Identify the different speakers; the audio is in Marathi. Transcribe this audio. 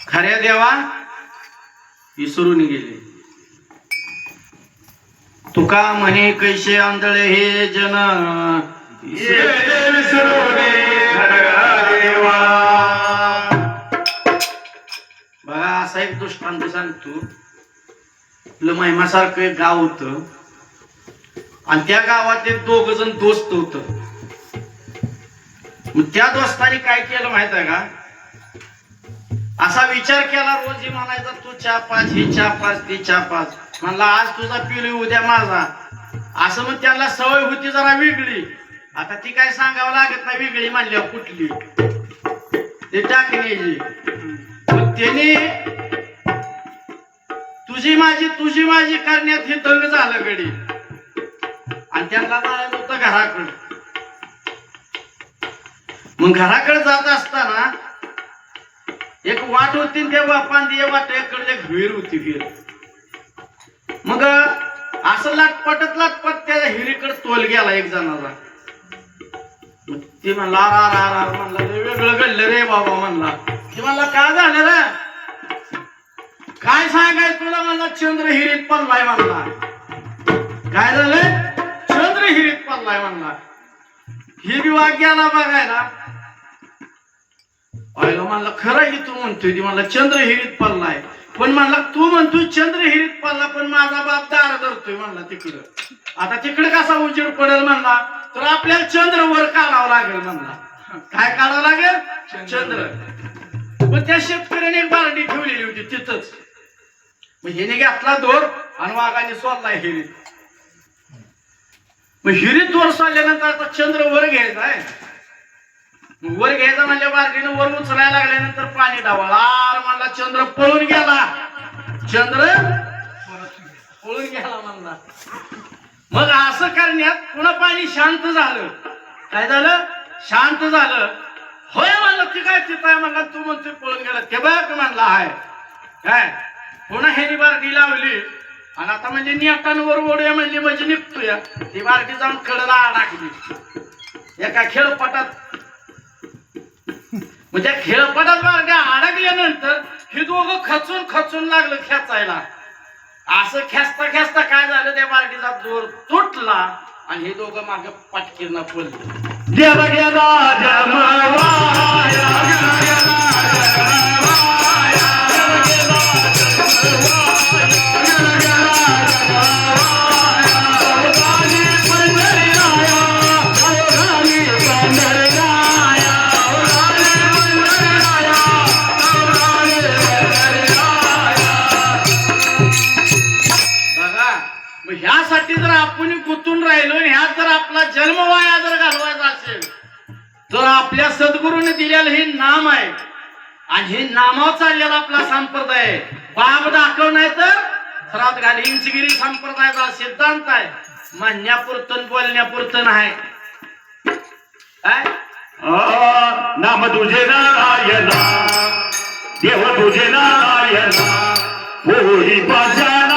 Speaker 1: खऱ्या देवा विसरून गेले. तुका म्हणे कैसे आंधळे हे जन बघा. असा एक दृष्टांत सांगतो. आपलं महिमासारखं एक गाव होत आणि त्या गावात एक दोघ जण दोस्त होत. त्या दोस्ताने काय केलं माहित आहे का? असा विचार केला रोज म्हणायचा तू चहा पाच, ही चहा पाच, ती चहा पाच. म्हणला आज तुझा पिलू उद्या माझा. असं मग त्यांना सवय होती जरा वेगळी. आता ती काय सांगावं लागत नाही वेगळी म्हणल्यावर कुठली ते टाकण्याची. त्याने तुझी माझी करण्यात हे दंग झालं गडी. आणि त्यांना जायचं होतं घराकडं. मग घराकडे जात असताना एक वाट होती त्या बापांनी वाटेकडे एक विहीर होती. विहीर मग असं लाटपट त्या हिरीकडे तोल गेला एक जणाला. ती म्हणला म्हणला वेगळं घडलं रे बाबा. म्हणला ती म्हणला काय झालं रे? काय सांगाय तुला? म्हणला चंद्र हिरीत पडलाय. म्हणला काय झालं? चंद्र हिरीत पडलाय. म्हणला ही बी वाघ गेला बघायला. म्हणला खरं ही तू म्हणतोय ती. म्हणला चंद्र हिरीत पडलाय. पण म्हणला तू म्हणतोय चंद्र हिरीत पडला पण माझा बाप दार धरतोय. म्हणला तिकडं. आता तिकडे कसा उजेड पडेल? म्हणला तर आपल्याला चंद्र वर काढावं लागेल. म्हणला काय काढावं लागेल? चंद्र. पण त्या शेतकऱ्याने एक बारडी ठेवलेली होती तिथंच. मग हिने घेतला दोर आणि वाघाने सोडलाय हिरीत. मग हिरीत वर सोडल्यानंतर आता चंद्र वर घ्यायचा आहे. वर घ्यायचा म्हणजे बारडीनं वर उचलायला लागल्यानंतर पाणी डावळा. म्हणला चंद्र पळून गेला. चंद्र पळून गेला म्हणला. मग असं करण्यात पुन्हा पाणी शांत झालं. काय झालं? शांत झालं. होय म्हणलं ती काय तिथं आहे? म्हणला तू म्हणतोय पळून गेला. ते बघ म्हणला आहे काय. पुन्हा ह्यानी बारडी लावली आणि आता म्हणजे नेटांवर ओढूया म्हणजे निघतोय. ती बारडी जाऊन कडला अडकली एका खेळपटात. मग त्या खेळपटात बारड्या अडकल्यानंतर हे दोघं खचून लागलं खेचायला. असं खेचता काय झालं? त्या बारडीचा जोर तुटला आणि हे दोघं मागे पटकीनं पडले. गेला ह्यासाठी जर आपण गुंतून राहिलो, ह्यात जर आपला जन्म वाया जर घालवायचा असेल तर आपल्या सद्गुरूने दिलेलं हे नाम आहे आणि हे नामावर चाललेला आपला संप्रदाय. बाब दाखव नाही तर खरात घाली. इंचगिरी संप्रदायाचा सिद्धांत आहे. म्हणण्यापुरतं बोलण्यापुरतं नाही. काय
Speaker 2: नाम तुझे नारायणा, देव तुझे नारायणा, होळी पाशाला